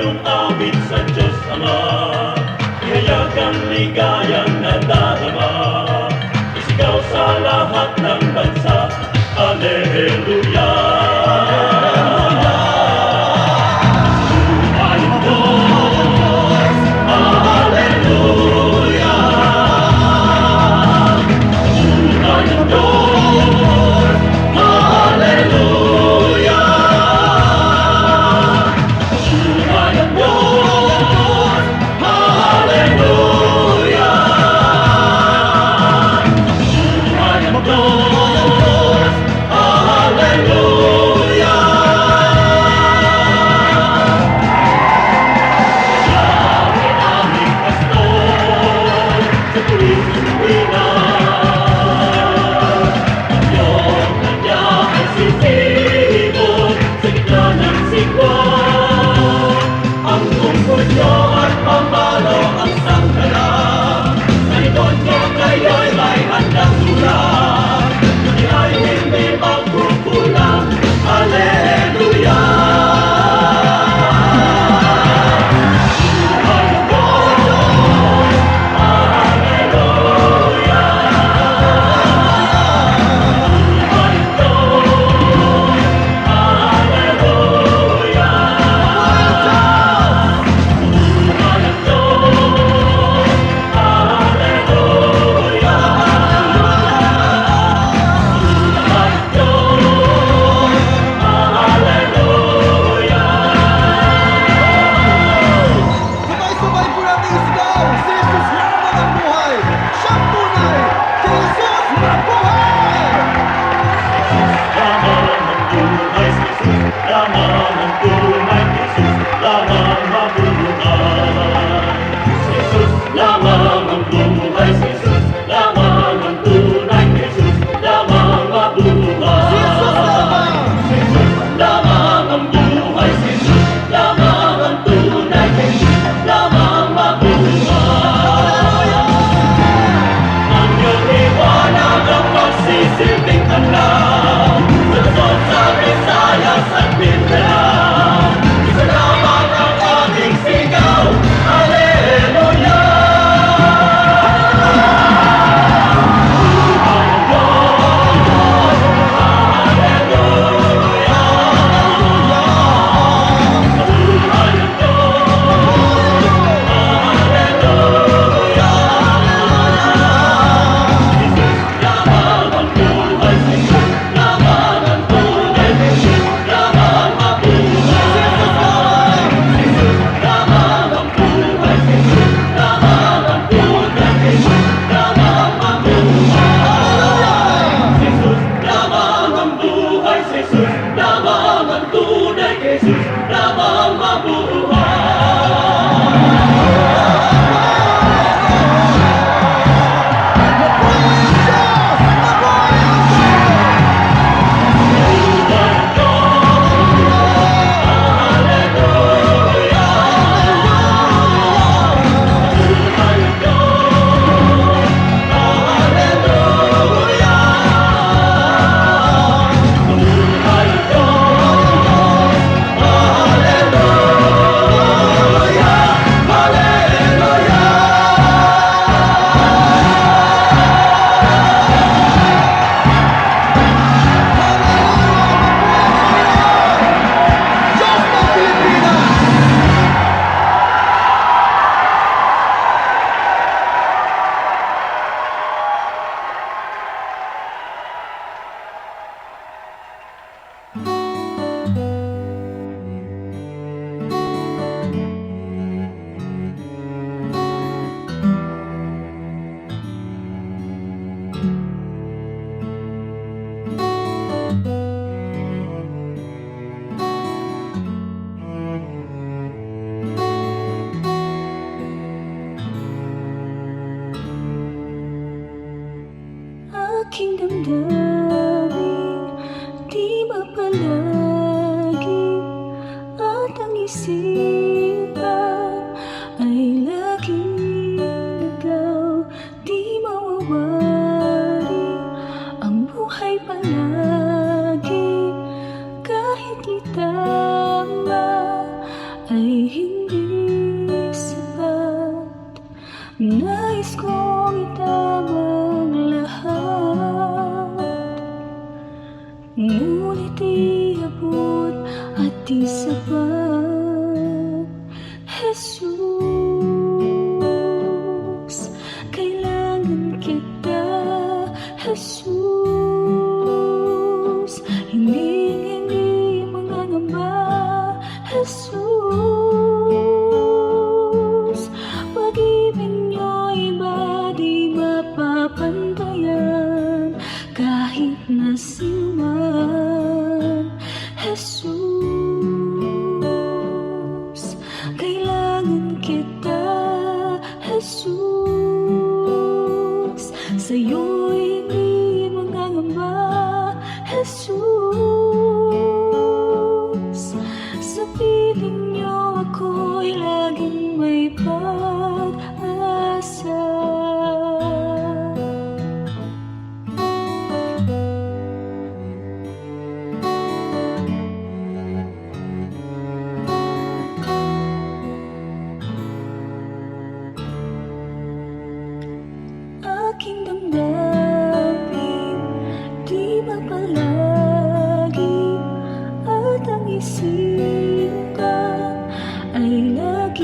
lumapit sa Diyos Ama, ihayag ang ligayang nadarama, isigaw sa lahat ng bansa, Alleluia! Sumayon Diyos, Alleluia! Sumayon Diyos, Alleluia! Sumayon Diyos, Alleluia! Sumayon Diyos, Alleluia! Langit aming pastor sa tuwing suminan, ang iyong kanya ay sisibot sa gitna ng sikwan. Ang tungkol niyo at pamalo ang sangkala, sa likod niyo kayo'y may handang tulak, hindi ay hindi magkukulang. Alleluia! Sumayon Diyos, Alleluia! Sumayon Diyos, Alleluia! Sumayon Diyos, Alleluia! Sumayon Diyos, Alleluia! Sabay-sabay po natin isigaw, si Jesus lamang ang buhay, siyang tunay, kay Jesus mabuhay! Lamang ang tunay, Jesus lamang ang tunay, Jesus lamang mabuhay. Jesus lamang ang buhay, Jesus lamang ang tunay, Jesus lamang mabuhay. Jesus lamang! Jesus lamang ang buhay, Jesus lamang ang tunay, Jesus lamang mabuhay. Ang iyong liwanag ang magsisilbing tanglaw sa Luzon, sa Visayas at Mindanao. Isa lamang ang ating sigaw, Alleluia! Sumayon Diyos, Alleluia! Sumayon Diyos, Alleluia! Jesus lamang ang buhay, Jesus lamang ang tunay, Jesus lamang mabuhay. Jesus lamang ang buhay, Jesus lamang ang tunay, Jesus lamang mabuhay. Jesus lamang ang buhay, Jesus lamang ang tunay, Jesus lamang mabuhay. Diyos ng Pilipinas! Aking damdamin, di mapalagi, at ang isipan ay laging nagaw, di mawawari ang buhay palagi, kahit itama ay hindi di sapat. Jesus, kailangan kita. Jesus, hindi mangangamba. Jesus, pag-ibig niyo'y ba di mapapantayan kahit na sinuman. Jesus, kailangan kita. Jesus, sa'yo'y di mangangamba. Jesus, sa piling niyo ako'y laging may pag-asa. Aking damdamin, di ba palagi at ang isipan ay lagi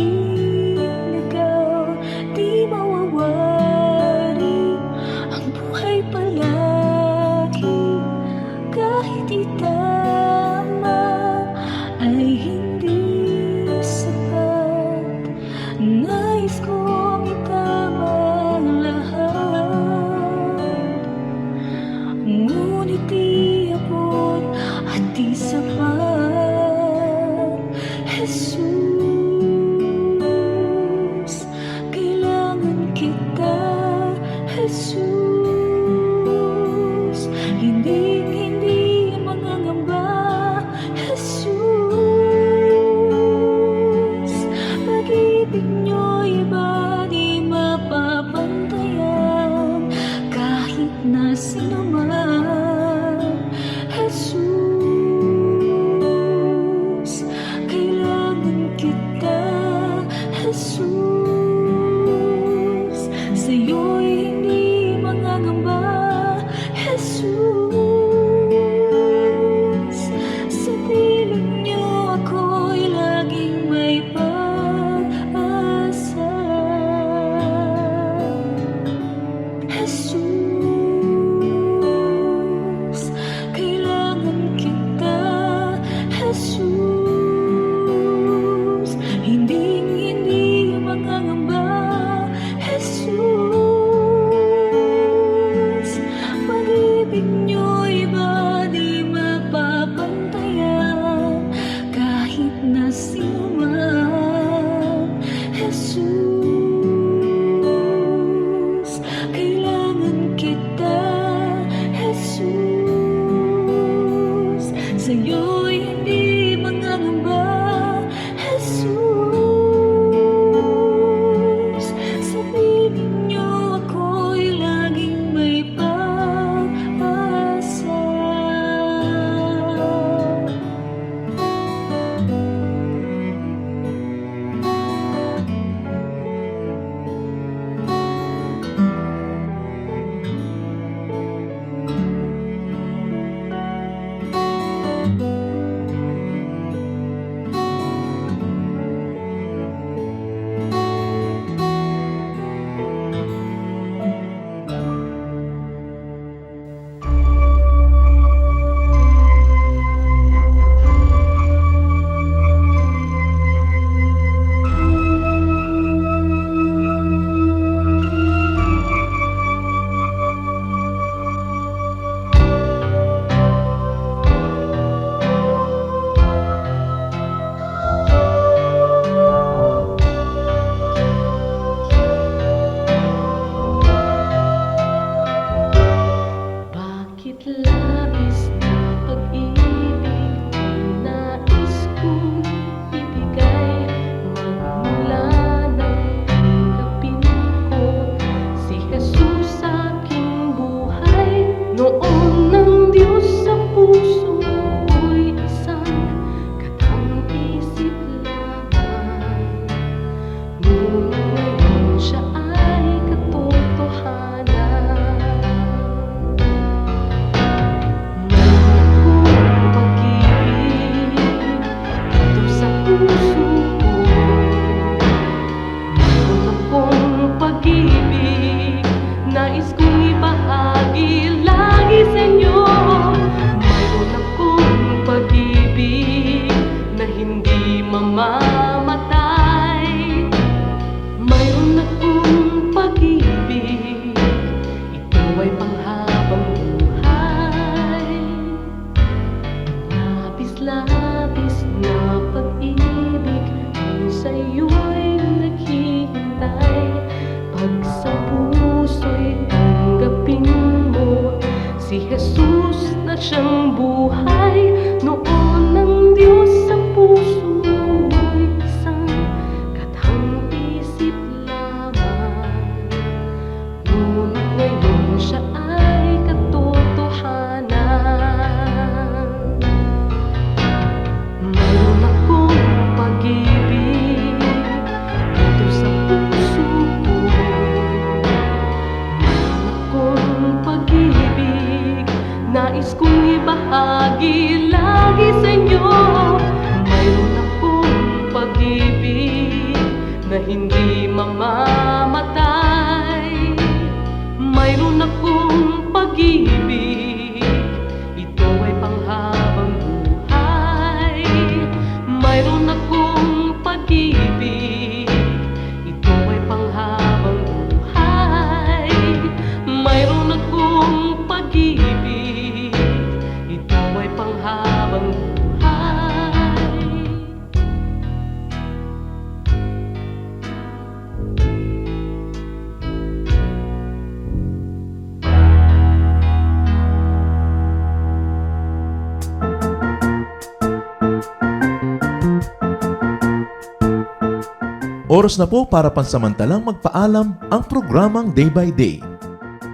Oras na po para pansamantalang magpaalam ang programang Day by Day.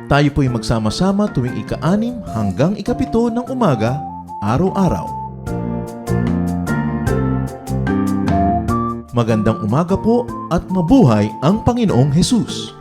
Tayo po'y magsama-sama tuwing ika-6 hanggang ika-7 ng umaga, araw-araw. Magandang umaga po at mabuhay ang Panginoong Hesus!